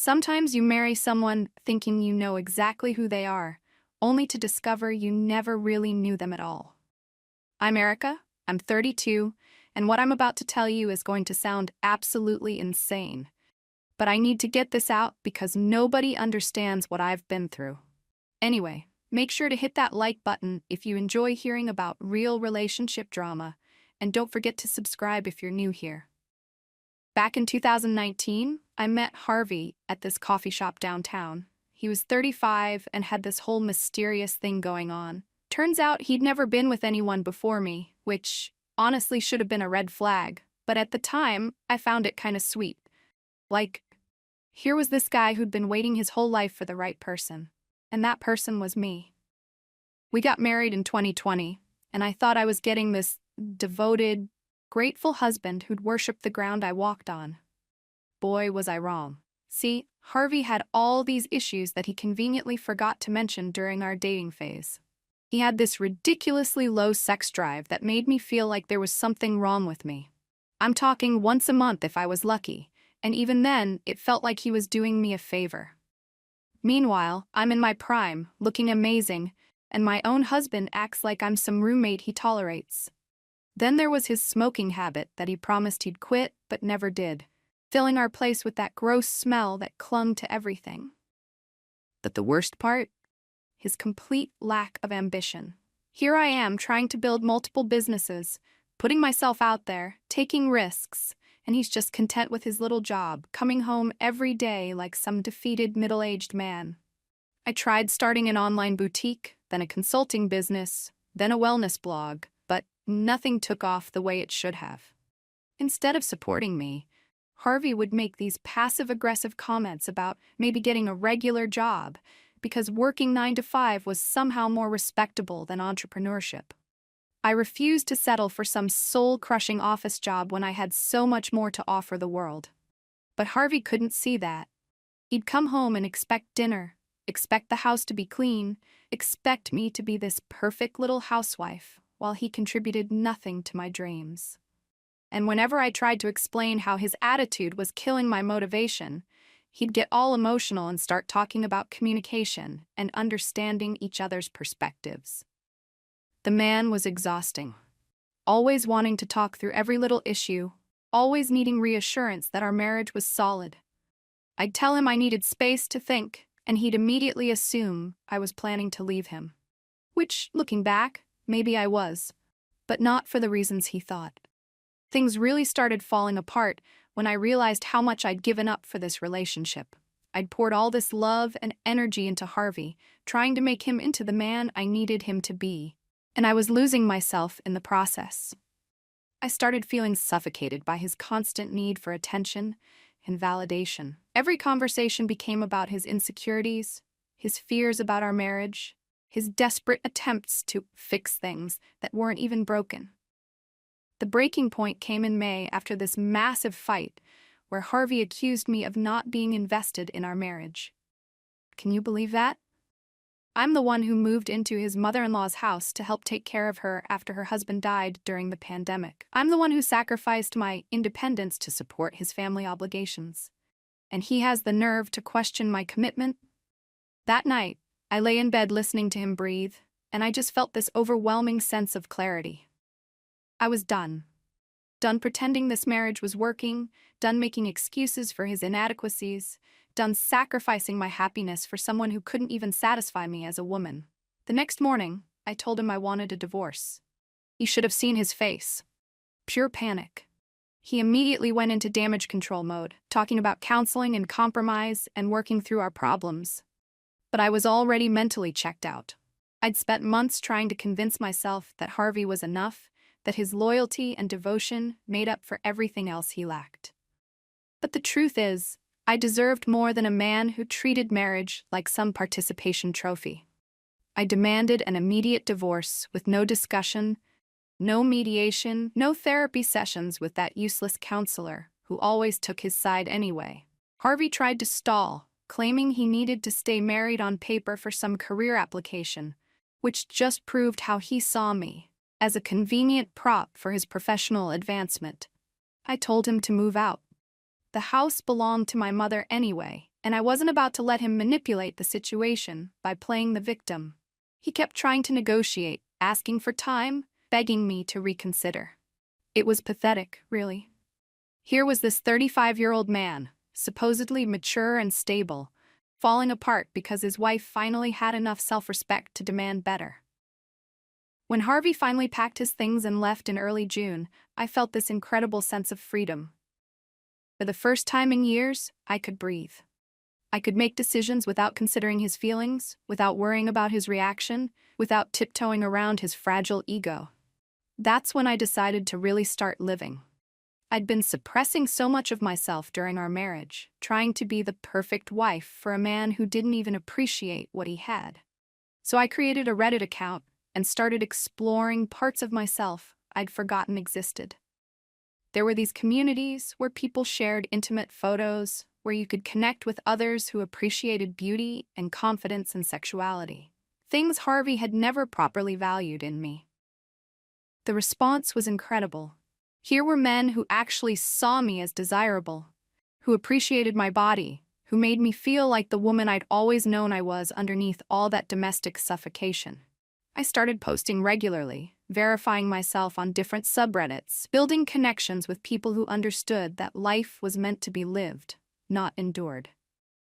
Sometimes you marry someone thinking you know exactly who they are, only to discover you never really knew them at all. I'm Erica, I'm 32, and what I'm about to tell you is going to sound absolutely insane. But I need to get this out because nobody understands what I've been through. Anyway, make sure to hit that like button if you enjoy hearing about real relationship drama, and don't forget to subscribe if you're new here. Back in 2019, I met Harvey at this coffee shop downtown. He was 35 and had this whole mysterious thing going on. Turns out he'd never been with anyone before me, which honestly should have been a red flag, but at the time, I found it kind of sweet. Like, here was this guy who'd been waiting his whole life for the right person, and that person was me. We got married in 2020, and I thought I was getting this devoted, grateful husband who'd worship the ground I walked on. Boy, was I wrong. See, Harvey had all these issues that he conveniently forgot to mention during our dating phase. He had this ridiculously low sex drive that made me feel like there was something wrong with me. I'm talking once a month if I was lucky, and even then, it felt like he was doing me a favor. Meanwhile, I'm in my prime, looking amazing, and my own husband acts like I'm some roommate he tolerates. Then there was his smoking habit that he promised he'd quit but never did, filling our place with that gross smell that clung to everything. But the worst part? His complete lack of ambition. Here I am trying to build multiple businesses, putting myself out there, taking risks, and he's just content with his little job, coming home every day like some defeated middle-aged man. I tried starting an online boutique, then a consulting business, then a wellness blog, but nothing took off the way it should have. Instead of supporting me, Harvey would make these passive-aggressive comments about maybe getting a regular job because working 9 to 5 was somehow more respectable than entrepreneurship. I refused to settle for some soul-crushing office job when I had so much more to offer the world. But Harvey couldn't see that. He'd come home and expect dinner, expect the house to be clean, expect me to be this perfect little housewife, while he contributed nothing to my dreams. And whenever I tried to explain how his attitude was killing my motivation, he'd get all emotional and start talking about communication and understanding each other's perspectives. The man was exhausting, always wanting to talk through every little issue, always needing reassurance that our marriage was solid. I'd tell him I needed space to think, and he'd immediately assume I was planning to leave him. Which, looking back, maybe I was, but not for the reasons he thought. Things really started falling apart when I realized how much I'd given up for this relationship. I'd poured all this love and energy into Harvey, trying to make him into the man I needed him to be, and I was losing myself in the process. I started feeling suffocated by his constant need for attention and validation. Every conversation became about his insecurities, his fears about our marriage, his desperate attempts to fix things that weren't even broken. The breaking point came in May after this massive fight where Harvey accused me of not being invested in our marriage. Can you believe that? I'm the one who moved into his mother-in-law's house to help take care of her after her husband died during the pandemic. I'm the one who sacrificed my independence to support his family obligations. And he has the nerve to question my commitment? That night, I lay in bed listening to him breathe, and I just felt this overwhelming sense of clarity. I was done. Done pretending this marriage was working, done making excuses for his inadequacies, done sacrificing my happiness for someone who couldn't even satisfy me as a woman. The next morning, I told him I wanted a divorce. He should have seen his face. Pure panic. He immediately went into damage control mode, talking about counseling and compromise and working through our problems. But I was already mentally checked out. I'd spent months trying to convince myself that Harvey was enough, that his loyalty and devotion made up for everything else he lacked. But the truth is, I deserved more than a man who treated marriage like some participation trophy. I demanded an immediate divorce with no discussion, no mediation, no therapy sessions with that useless counselor who always took his side anyway. Harvey tried to stall, claiming he needed to stay married on paper for some career application, which just proved how he saw me, as a convenient prop for his professional advancement. I told him to move out. The house belonged to my mother anyway, and I wasn't about to let him manipulate the situation by playing the victim. He kept trying to negotiate, asking for time, begging me to reconsider. It was pathetic, really. Here was this 35-year-old man, supposedly mature and stable, falling apart because his wife finally had enough self-respect to demand better. When Harvey finally packed his things and left in early June, I felt this incredible sense of freedom. For the first time in years, I could breathe. I could make decisions without considering his feelings, without worrying about his reaction, without tiptoeing around his fragile ego. That's when I decided to really start living. I'd been suppressing so much of myself during our marriage, trying to be the perfect wife for a man who didn't even appreciate what he had. So I created a Reddit account and started exploring parts of myself I'd forgotten existed. There were these communities where people shared intimate photos, where you could connect with others who appreciated beauty and confidence and sexuality, things Harvey had never properly valued in me. The response was incredible. Here were men who actually saw me as desirable, who appreciated my body, who made me feel like the woman I'd always known I was underneath all that domestic suffocation. I started posting regularly, verifying myself on different subreddits, building connections with people who understood that life was meant to be lived, not endured.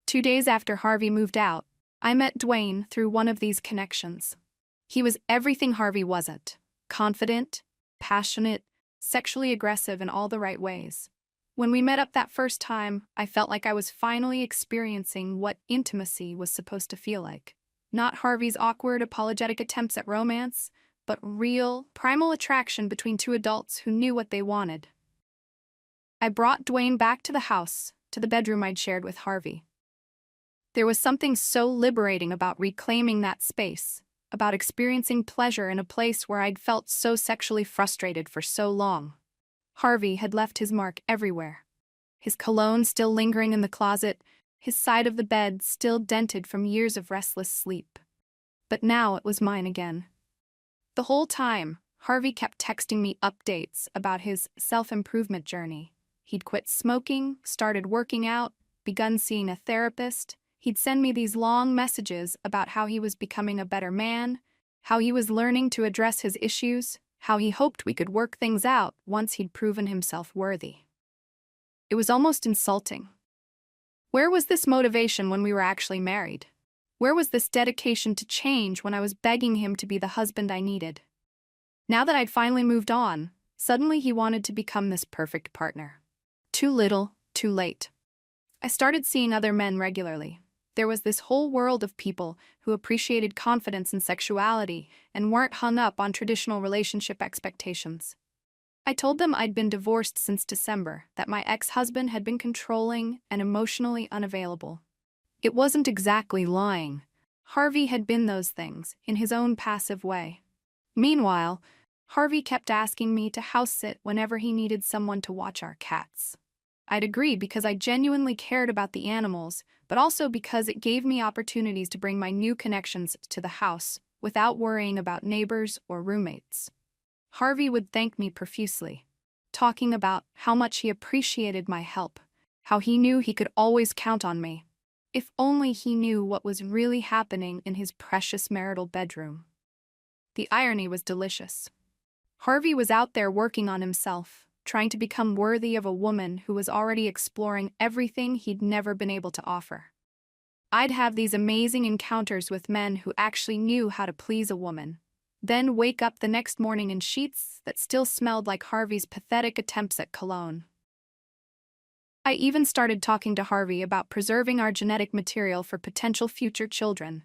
2 days after Harvey moved out, I met Dwayne through one of these connections. He was everything Harvey wasn't: confident, passionate, sexually aggressive in all the right ways. When we met up that first time, I felt like I was finally experiencing what intimacy was supposed to feel like. Not Harvey's awkward, apologetic attempts at romance, but real, primal attraction between two adults who knew what they wanted. I brought Dwayne back to the house, to the bedroom I'd shared with Harvey. There was something so liberating about reclaiming that space, about experiencing pleasure in a place where I'd felt so sexually frustrated for so long. Harvey had left his mark everywhere. His cologne still lingering in the closet, his side of the bed still dented from years of restless sleep. But now it was mine again. The whole time, Harvey kept texting me updates about his self-improvement journey. He'd quit smoking, started working out, begun seeing a therapist. He'd send me these long messages about how he was becoming a better man, how he was learning to address his issues, how he hoped we could work things out once he'd proven himself worthy. It was almost insulting. Where was this motivation when we were actually married? Where was this dedication to change when I was begging him to be the husband I needed? Now that I'd finally moved on, suddenly he wanted to become this perfect partner. Too little, too late. I started seeing other men regularly. There was this whole world of people who appreciated confidence and sexuality and weren't hung up on traditional relationship expectations. I told them I'd been divorced since December, that my ex-husband had been controlling and emotionally unavailable. It wasn't exactly lying. Harvey had been those things, in his own passive way. Meanwhile, Harvey kept asking me to house sit whenever he needed someone to watch our cats. I'd agree because I genuinely cared about the animals, but also because it gave me opportunities to bring my new connections to the house without worrying about neighbors or roommates. Harvey would thank me profusely, talking about how much he appreciated my help, how he knew he could always count on me. If only he knew what was really happening in his precious marital bedroom. The irony was delicious. Harvey was out there working on himself, trying to become worthy of a woman who was already exploring everything he'd never been able to offer. I'd have these amazing encounters with men who actually knew how to please a woman, then wake up the next morning in sheets that still smelled like Harvey's pathetic attempts at cologne. I even started talking to Harvey about preserving our genetic material for potential future children.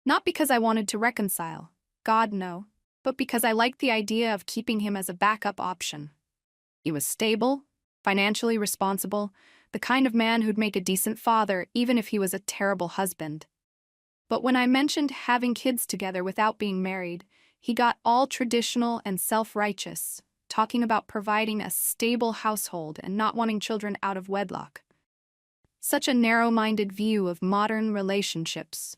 Not because I wanted to reconcile, God no, but because I liked the idea of keeping him as a backup option. He was stable, financially responsible, the kind of man who'd make a decent father even if he was a terrible husband. But when I mentioned having kids together without being married, he got all traditional and self-righteous, talking about providing a stable household and not wanting children out of wedlock. Such a narrow-minded view of modern relationships.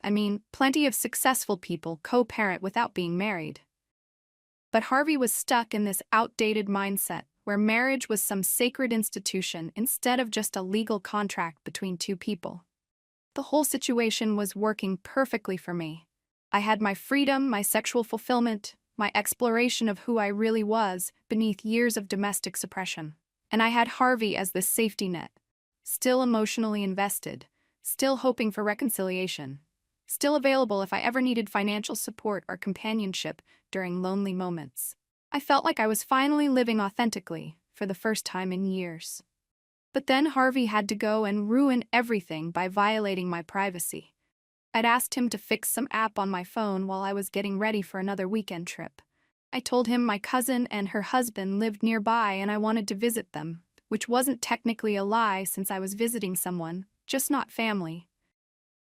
I mean, plenty of successful people co-parent without being married. But Harvey was stuck in this outdated mindset, where marriage was some sacred institution instead of just a legal contract between two people. The whole situation was working perfectly for me. I had my freedom, my sexual fulfillment, my exploration of who I really was beneath years of domestic suppression. And I had Harvey as this safety net, still emotionally invested, still hoping for reconciliation, still available if I ever needed financial support or companionship during lonely moments. I felt like I was finally living authentically for the first time in years. But then Harvey had to go and ruin everything by violating my privacy. I'd asked him to fix some app on my phone while I was getting ready for another weekend trip. I told him my cousin and her husband lived nearby and I wanted to visit them, which wasn't technically a lie since I was visiting someone, just not family.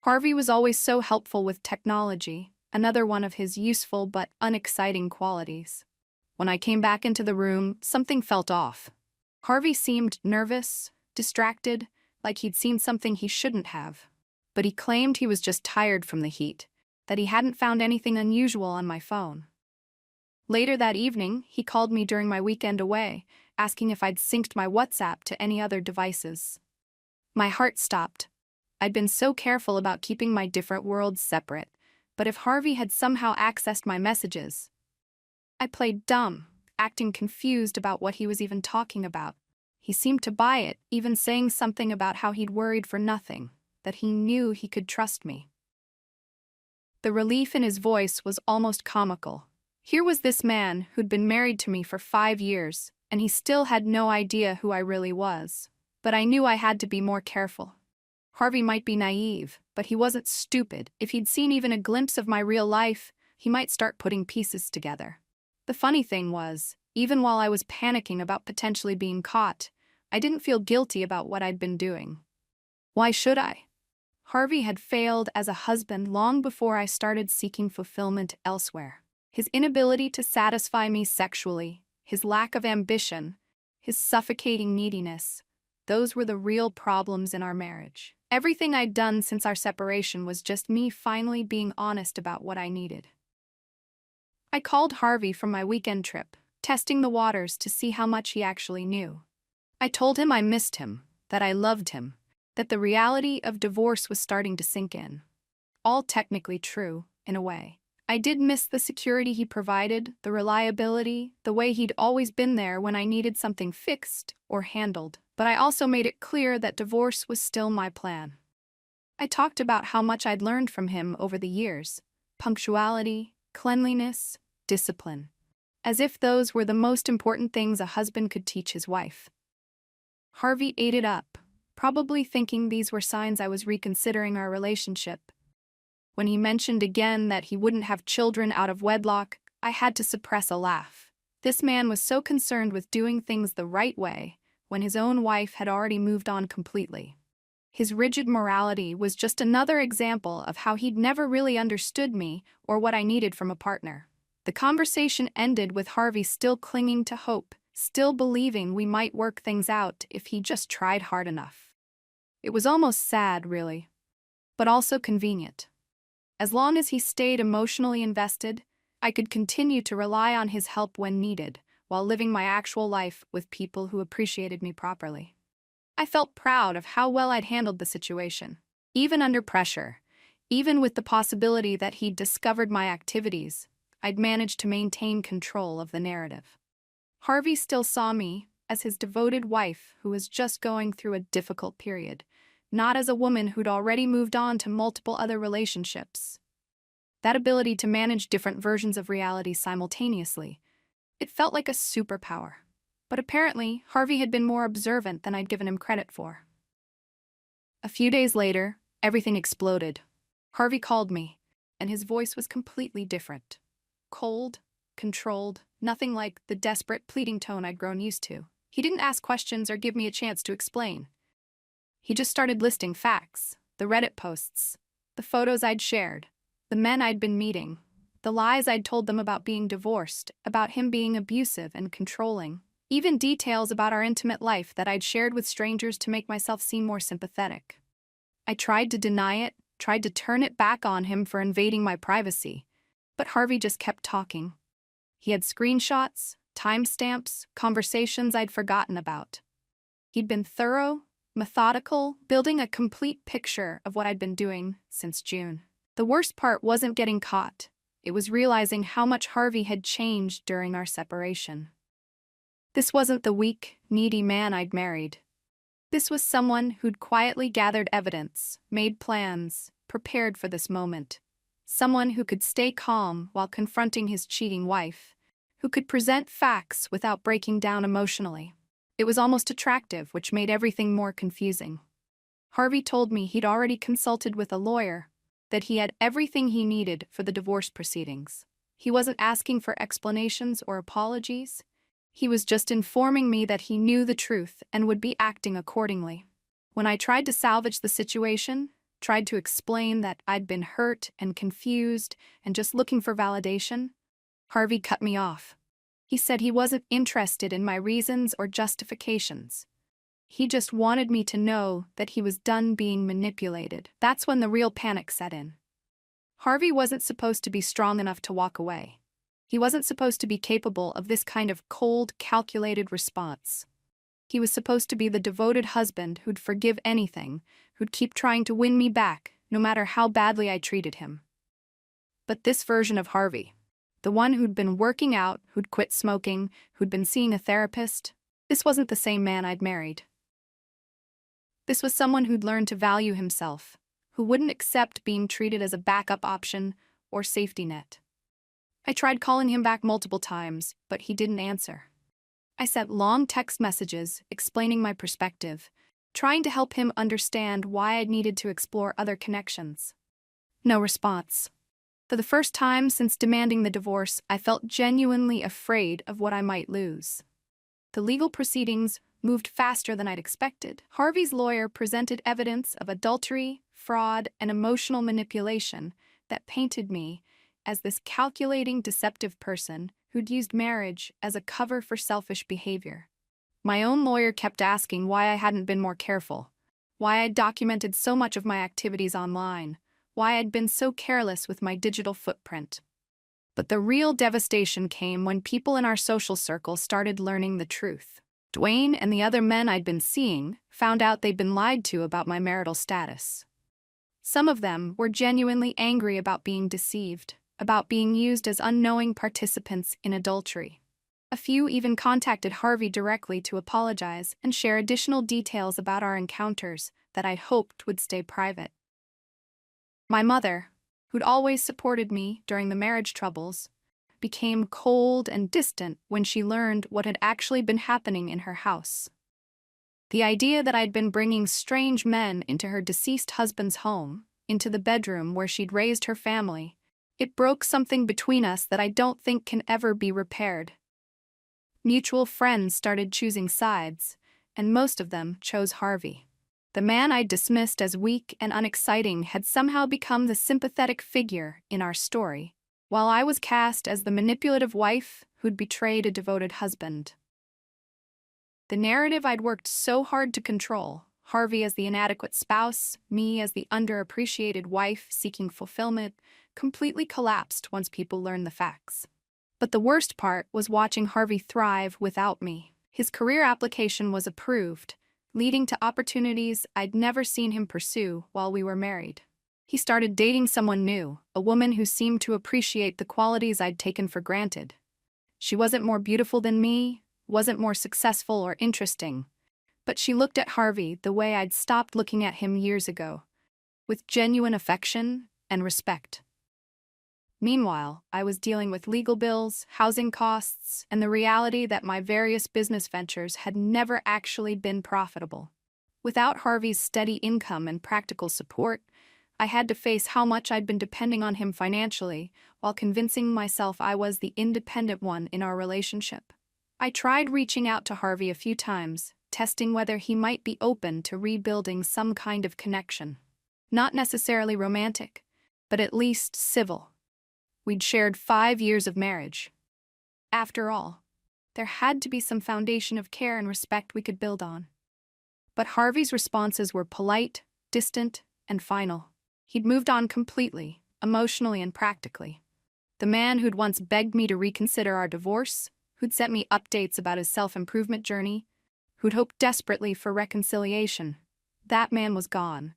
Harvey was always so helpful with technology, another one of his useful but unexciting qualities. When I came back into the room, something felt off. Harvey seemed nervous, distracted, like he'd seen something he shouldn't have. But he claimed he was just tired from the heat, that he hadn't found anything unusual on my phone. Later that evening, he called me during my weekend away, asking if I'd synced my WhatsApp to any other devices. My heart stopped. I'd been so careful about keeping my different worlds separate, but if Harvey had somehow accessed my messages, I played dumb, acting confused about what he was even talking about. He seemed to buy it, even saying something about how he'd worried for nothing, that he knew he could trust me. The relief in his voice was almost comical. Here was this man who'd been married to me for 5 years, and he still had no idea who I really was. But I knew I had to be more careful. Harvey might be naive, but he wasn't stupid. If he'd seen even a glimpse of my real life, he might start putting pieces together. The funny thing was, even while I was panicking about potentially being caught, I didn't feel guilty about what I'd been doing. Why should I? Harvey had failed as a husband long before I started seeking fulfillment elsewhere. His inability to satisfy me sexually, his lack of ambition, his suffocating neediness, those were the real problems in our marriage. Everything I'd done since our separation was just me finally being honest about what I needed. I called Harvey from my weekend trip, testing the waters to see how much he actually knew. I told him I missed him, that I loved him, that the reality of divorce was starting to sink in. All technically true, in a way. I did miss the security he provided, the reliability, the way he'd always been there when I needed something fixed or handled. But I also made it clear that divorce was still my plan. I talked about how much I'd learned from him over the years: punctuality, cleanliness, discipline. As if those were the most important things a husband could teach his wife. Harvey ate it up, probably thinking these were signs I was reconsidering our relationship. When he mentioned again that he wouldn't have children out of wedlock, I had to suppress a laugh. This man was so concerned with doing things the right way, when his own wife had already moved on completely. His rigid morality was just another example of how he'd never really understood me or what I needed from a partner. The conversation ended with Harvey still clinging to hope, still believing we might work things out if he just tried hard enough. It was almost sad, really, but also convenient. As long as he stayed emotionally invested, I could continue to rely on his help when needed, while living my actual life with people who appreciated me properly. I felt proud of how well I'd handled the situation. Even under pressure, even with the possibility that he'd discovered my activities, I'd managed to maintain control of the narrative. Harvey still saw me as his devoted wife who was just going through a difficult period, not as a woman who'd already moved on to multiple other relationships. That ability to manage different versions of reality simultaneously, it felt like a superpower. But apparently, Harvey had been more observant than I'd given him credit for. A few days later, everything exploded. Harvey called me, and his voice was completely different. Cold, controlled, nothing like the desperate, pleading tone I'd grown used to. He didn't ask questions or give me a chance to explain. He just started listing facts, the Reddit posts, the photos I'd shared, the men I'd been meeting, the lies I'd told them about being divorced, about him being abusive and controlling, even details about our intimate life that I'd shared with strangers to make myself seem more sympathetic. I tried to deny it, tried to turn it back on him for invading my privacy, but Harvey just kept talking. He had screenshots, timestamps, conversations I'd forgotten about. He'd been thorough, methodical, building a complete picture of what I'd been doing since June. The worst part wasn't getting caught. It was realizing how much Harvey had changed during our separation. This wasn't the weak, needy man I'd married. This was someone who'd quietly gathered evidence, made plans, prepared for this moment. Someone who could stay calm while confronting his cheating wife, who could present facts without breaking down emotionally. It was almost attractive, which made everything more confusing. Harvey told me he'd already consulted with a lawyer, that he had everything he needed for the divorce proceedings. He wasn't asking for explanations or apologies. He was just informing me that he knew the truth and would be acting accordingly. When I tried to salvage the situation, tried to explain that I'd been hurt and confused and just looking for validation, Harvey cut me off. He said he wasn't interested in my reasons or justifications. He just wanted me to know that he was done being manipulated. That's when the real panic set in. Harvey wasn't supposed to be strong enough to walk away. He wasn't supposed to be capable of this kind of cold, calculated response. He was supposed to be the devoted husband who'd forgive anything, who'd keep trying to win me back, no matter how badly I treated him. But this version of Harvey, the one who'd been working out, who'd quit smoking, who'd been seeing a therapist, this wasn't the same man I'd married. This was someone who'd learned to value himself, who wouldn't accept being treated as a backup option or safety net. I tried calling him back multiple times, but he didn't answer. I sent long text messages explaining my perspective, trying to help him understand why I'd needed to explore other connections. No response. For the first time since demanding the divorce, I felt genuinely afraid of what I might lose. The legal proceedings moved faster than I'd expected. Harvey's lawyer presented evidence of adultery, fraud, and emotional manipulation that painted me as this calculating, deceptive person who'd used marriage as a cover for selfish behavior. My own lawyer kept asking why I hadn't been more careful, why I'd documented so much of my activities online, why I'd been so careless with my digital footprint. But the real devastation came when people in our social circle started learning the truth. Dwayne and the other men I'd been seeing found out they'd been lied to about my marital status. Some of them were genuinely angry about being deceived, about being used as unknowing participants in adultery. A few even contacted Harvey directly to apologize and share additional details about our encounters that I hoped would stay private. My mother, who'd always supported me during the marriage troubles, became cold and distant when she learned what had actually been happening in her house. The idea that I'd been bringing strange men into her deceased husband's home, into the bedroom where she'd raised her family, it broke something between us that I don't think can ever be repaired. Mutual friends started choosing sides, and most of them chose Harvey. The man I'd dismissed as weak and unexciting had somehow become the sympathetic figure in our story, while I was cast as the manipulative wife who'd betrayed a devoted husband. The narrative I'd worked so hard to control, Harvey as the inadequate spouse, me as the underappreciated wife seeking fulfillment, completely collapsed once people learned the facts. But the worst part was watching Harvey thrive without me. His career application was approved, leading to opportunities I'd never seen him pursue while we were married. He started dating someone new, a woman who seemed to appreciate the qualities I'd taken for granted. She wasn't more beautiful than me, wasn't more successful or interesting, but she looked at Harvey the way I'd stopped looking at him years ago, with genuine affection and respect. Meanwhile, I was dealing with legal bills, housing costs, and the reality that my various business ventures had never actually been profitable. Without Harvey's steady income and practical support, I had to face how much I'd been depending on him financially, while convincing myself I was the independent one in our relationship. I tried reaching out to Harvey a few times, testing whether he might be open to rebuilding some kind of connection. Not necessarily romantic, but at least civil. We'd shared 5 years of marriage. After all, there had to be some foundation of care and respect we could build on. But Harvey's responses were polite, distant, and final. He'd moved on completely, emotionally and practically. The man who'd once begged me to reconsider our divorce who'd sent me updates about his self-improvement journey, who'd hoped desperately for reconciliation. That man was gone.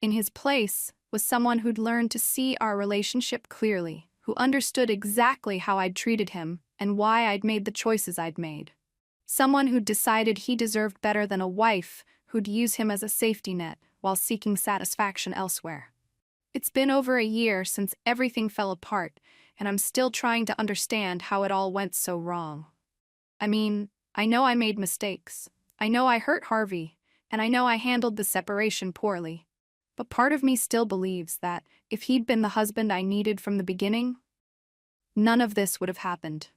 In his place was someone who'd learned to see our relationship clearly, who understood exactly how I'd treated him and why I'd made the choices I'd made. Someone who'd decided he deserved better than a wife who'd use him as a safety net while seeking satisfaction elsewhere. It's been over a year since everything fell apart, and I'm still trying to understand how it all went so wrong. I mean, I know I made mistakes. I know I hurt Harvey, and I know I handled the separation poorly. But part of me still believes that if he'd been the husband I needed from the beginning, none of this would have happened.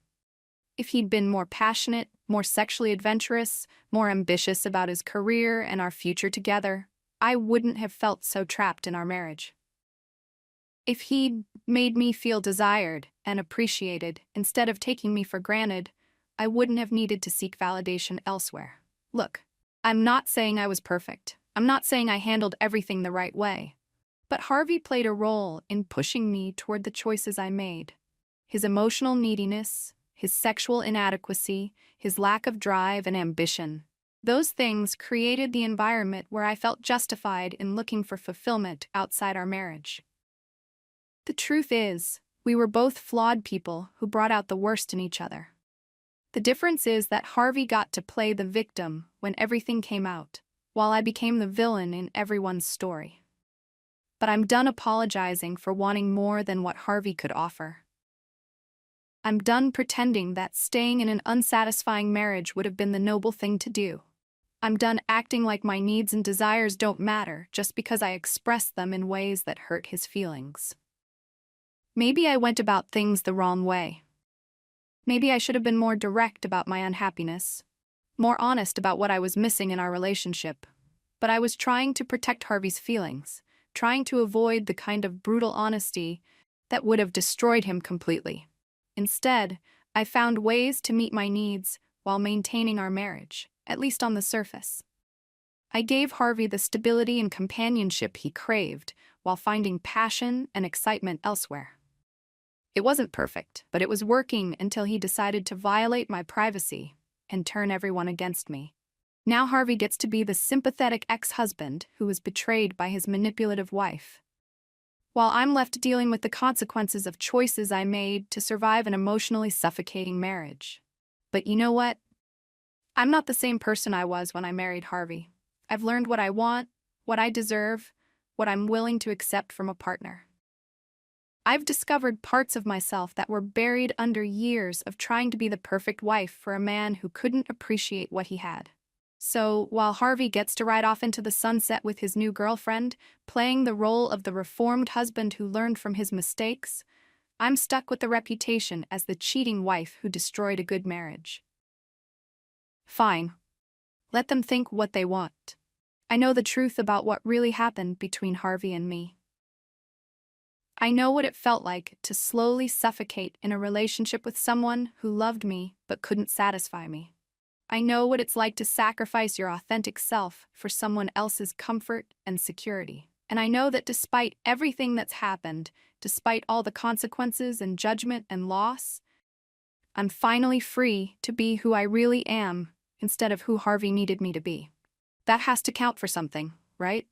If he'd been more passionate, more sexually adventurous, more ambitious about his career and our future together, I wouldn't have felt so trapped in our marriage. If he'd made me feel desired and appreciated instead of taking me for granted, I wouldn't have needed to seek validation elsewhere. Look, I'm not saying I was perfect. I'm not saying I handled everything the right way. But Harvey played a role in pushing me toward the choices I made. His emotional neediness, his sexual inadequacy, his lack of drive and ambition. Those things created the environment where I felt justified in looking for fulfillment outside our marriage. The truth is, we were both flawed people who brought out the worst in each other. The difference is that Harvey got to play the victim when everything came out, while I became the villain in everyone's story. But I'm done apologizing for wanting more than what Harvey could offer. I'm done pretending that staying in an unsatisfying marriage would have been the noble thing to do. I'm done acting like my needs and desires don't matter just because I express them in ways that hurt his feelings. Maybe I went about things the wrong way. Maybe I should have been more direct about my unhappiness, more honest about what I was missing in our relationship. But I was trying to protect Harvey's feelings, trying to avoid the kind of brutal honesty that would have destroyed him completely. Instead, I found ways to meet my needs while maintaining our marriage, at least on the surface. I gave Harvey the stability and companionship he craved while finding passion and excitement elsewhere. It wasn't perfect, but it was working until he decided to violate my privacy and turn everyone against me. Now Harvey gets to be the sympathetic ex-husband who was betrayed by his manipulative wife, while I'm left dealing with the consequences of choices I made to survive an emotionally suffocating marriage. But you know what? I'm not the same person I was when I married Harvey. I've learned what I want, what I deserve, what I'm willing to accept from a partner. I've discovered parts of myself that were buried under years of trying to be the perfect wife for a man who couldn't appreciate what he had. So, while Harvey gets to ride off into the sunset with his new girlfriend, playing the role of the reformed husband who learned from his mistakes, I'm stuck with the reputation as the cheating wife who destroyed a good marriage. Fine. Let them think what they want. I know the truth about what really happened between Harvey and me. I know what it felt like to slowly suffocate in a relationship with someone who loved me but couldn't satisfy me. I know what it's like to sacrifice your authentic self for someone else's comfort and security. And I know that despite everything that's happened, despite all the consequences and judgment and loss, I'm finally free to be who I really am instead of who Harvey needed me to be. That has to count for something, right?